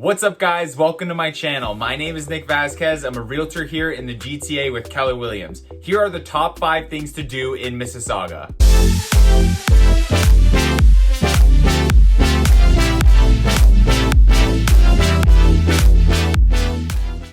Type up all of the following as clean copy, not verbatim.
What's up guys, welcome to my channel. My name is Nick Vazquez. I'm a realtor here in the GTA with Keller Williams. Here are the top 5 things to do in Mississauga.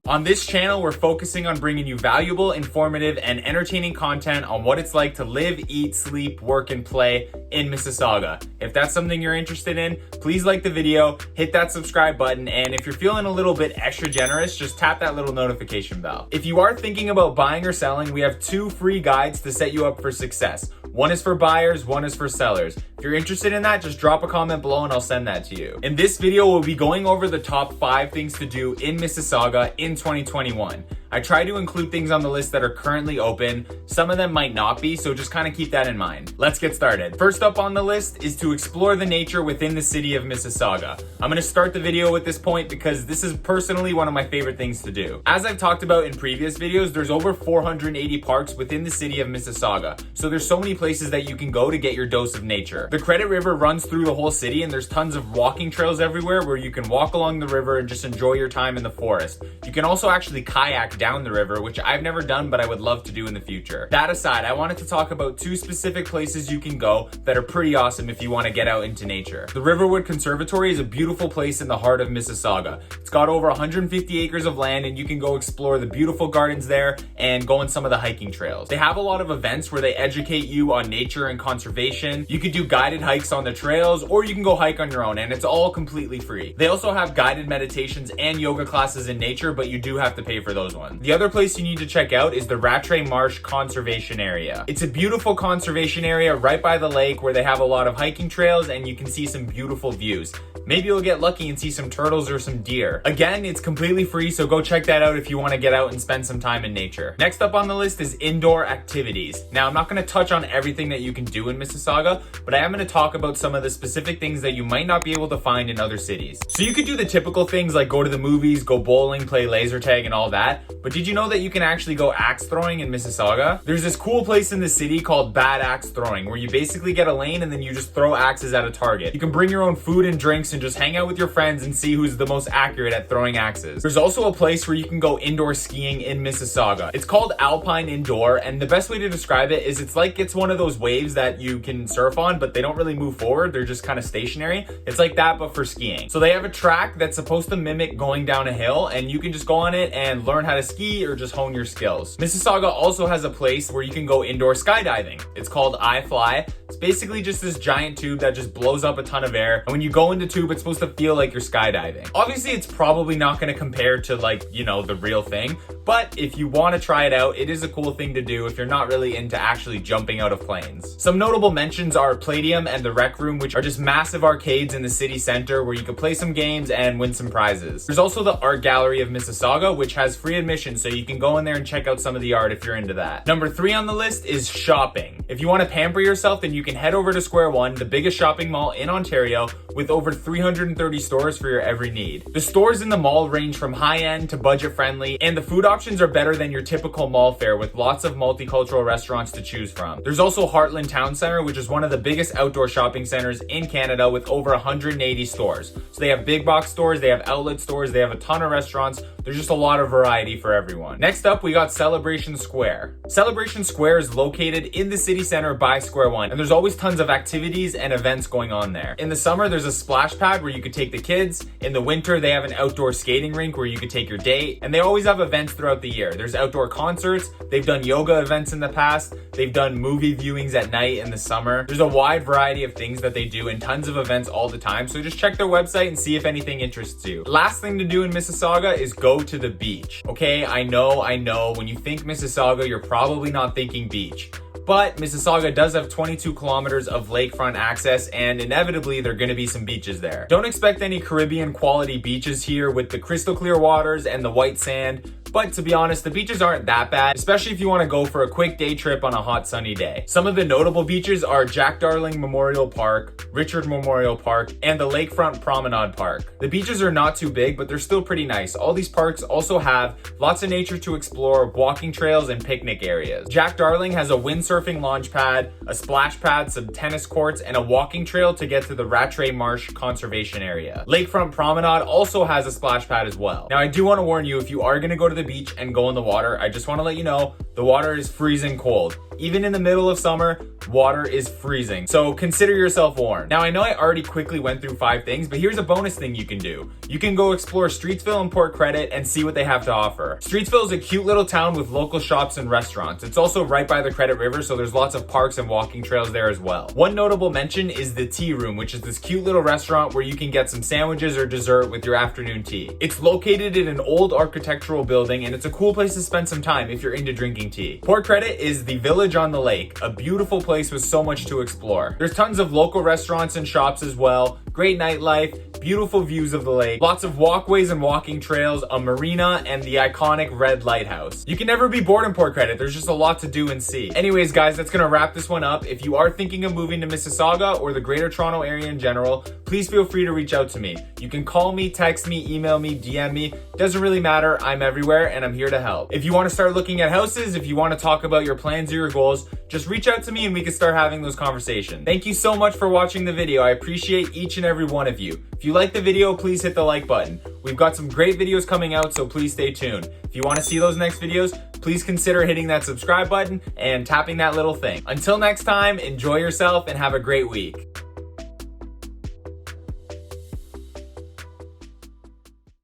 On this channel, we're focusing on bringing you valuable, informative, and entertaining content on what it's like to live, eat, sleep, work, and play in Mississauga. If that's something you're interested in, please like the video, hit that subscribe button, and if you're feeling a little bit extra generous, just tap that little notification bell. If you are thinking about buying or selling, we have 2 free guides to set you up for success. One is for buyers, one is for sellers. If you're interested in that, just drop a comment below and I'll send that to you. In this video, we'll be going over the top 5 things to do in Mississauga in 2021. I try to include things on the list that are currently open. Some of them might not be, so just kind of keep that in mind. Let's get started. First up on the list is to explore the nature within the city of Mississauga. I'm going to start the video with this point because this is personally one of my favorite things to do. As I've talked about in previous videos, there's over 480 parks within the city of Mississauga. So there's so many places that you can go to get your dose of nature. The Credit River runs through the whole city and there's tons of walking trails everywhere where you can walk along the river and just enjoy your time in the forest. You can also actually kayak down the river, which I've never done, but I would love to do in the future. That aside, I wanted to talk about 2 specific places you can go that are pretty awesome if you want to get out into nature. The Riverwood Conservatory is a beautiful place in the heart of Mississauga. It's got over 150 acres of land and you can go explore the beautiful gardens there and go on some of the hiking trails. They have a lot of events where they educate you on nature and conservation. You could do guided hikes on the trails or you can go hike on your own and it's all completely free. They also have guided meditations and yoga classes in nature, but you do have to pay for those ones. The other place you need to check out is the Rattray Marsh Conservation Area. It's a beautiful conservation area right by the lake where they have a lot of hiking trails and you can see some beautiful views. Maybe you'll get lucky and see some turtles or some deer. Again, it's completely free, so go check that out if you want to get out and spend some time in nature. Next up on the list is indoor activities. Now, I'm not going to touch on everything that you can do in Mississauga, but I am going to talk about some of the specific things that you might not be able to find in other cities. So you could do the typical things like go to the movies, go bowling, play laser tag, and all that, but did you know that you can actually go axe throwing in Mississauga? There's this cool place in the city called Bad Axe Throwing, where you basically get a lane and then you just throw axes at a target. You can bring your own food and drinks and just hang out with your friends and see who's the most accurate at throwing axes. There's also a place where you can go indoor skiing in Mississauga. It's called Alpine Indoor, and the best way to describe it is it's one of those waves that you can surf on, but they don't really move forward. They're just kind of stationary. It's like that, but for skiing. So they have a track that's supposed to mimic going down a hill, and you can just go on it and learn how to ski or just hone your skills. Mississauga also has a place where you can go indoor skydiving. It's called iFly. It's basically just this giant tube that just blows up a ton of air, and when you go into tube, it's supposed to feel like you're skydiving. Obviously, it's probably not going to compare to the real thing, but if you want to try it out, it is a cool thing to do if you're not really into actually jumping out of planes. Some notable mentions are Palladium and the Rec Room, which are just massive arcades in the city center where you can play some games and win some prizes. There's also the Art Gallery of Mississauga, which has free admission, so you can go in there and check out some of the art if you're into that. Number 3 on the list is shopping. If you want to pamper yourself, then you can head over to Square One, the biggest shopping mall in Ontario, with over 330 stores for your every need. The stores in the mall range from high-end to budget-friendly, and the food options are better than your typical mall fare with lots of multicultural restaurants to choose from. There's also Heartland Town Centre, which is one of the biggest outdoor shopping centers in Canada with over 180 stores. So they have big box stores, they have outlet stores, they have a ton of restaurants. There's just a lot of variety for everyone. Next up, we got Celebration Square. Celebration Square is located in the city center by Square One, and there's always tons of activities and events going on there. In the summer, there's a splash pad where you could take the kids. In the winter, they have an outdoor skating rink where you could take your date, and they always have events throughout the year. There's outdoor concerts, they've done yoga events in the past, they've done movie viewings at night in the summer. There's a wide variety of things that they do and tons of events all the time, so just check their website and see if anything interests you. Last thing to do in Mississauga is go to the beach. Okay, I know, when you think Mississauga, you're probably not thinking beach. But Mississauga does have 22 kilometers of lakefront access, and inevitably there are going to be some beaches there. Don't expect any Caribbean quality beaches here with the crystal clear waters and the white sand. But to be honest, the beaches aren't that bad, especially if you want to go for a quick day trip on a hot sunny day. Some of the notable beaches are Jack Darling Memorial Park, Richard Memorial Park, and the Lakefront Promenade Park. The beaches are not too big, but they're still pretty nice. All these parks also have lots of nature to explore, walking trails, and picnic areas. Jack Darling has a windsurfing launch pad, a splash pad, some tennis courts, and a walking trail to get to the Rattray Marsh Conservation Area. Lakefront Promenade also has a splash pad as well. Now, I do want to warn you, if you are going to go to the beach and go in the water, I just want to let you know, the water is freezing cold. Even in the middle of summer, water is freezing. So consider yourself warned. Now, I know I already quickly went through 5 things, but here's a bonus thing you can do. You can go explore Streetsville and Port Credit and see what they have to offer. Streetsville is a cute little town with local shops and restaurants. It's also right by the Credit River, so there's lots of parks and walking trails there as well. One notable mention is the Tea Room, which is this cute little restaurant where you can get some sandwiches or dessert with your afternoon tea. It's located in an old architectural building, and it's a cool place to spend some time if you're into drinking tea. Port Credit is the village on the lake, a beautiful place with so much to explore. There's tons of local restaurants and shops as well, great nightlife, beautiful views of the lake, lots of walkways and walking trails, a marina, and the iconic red lighthouse. You can never be bored in Port Credit. There's just a lot to do and see. Anyways, guys, that's gonna wrap this one up. If you are thinking of moving to Mississauga or the Greater Toronto area in general, please feel free to reach out to me. You can call me, text me, email me, DM me. Doesn't really matter. I'm everywhere and I'm here to help. If you want to start looking at houses, if you want to talk about your plans or your goals, just reach out to me and we can start having those conversations. Thank you so much for watching the video. I appreciate each and every one of you. If you like the video, please hit the like button. We've got some great videos coming out, so please stay tuned. If you want to see those next videos, please consider hitting that subscribe button and tapping that little thing. Until next time, enjoy yourself and have a great week.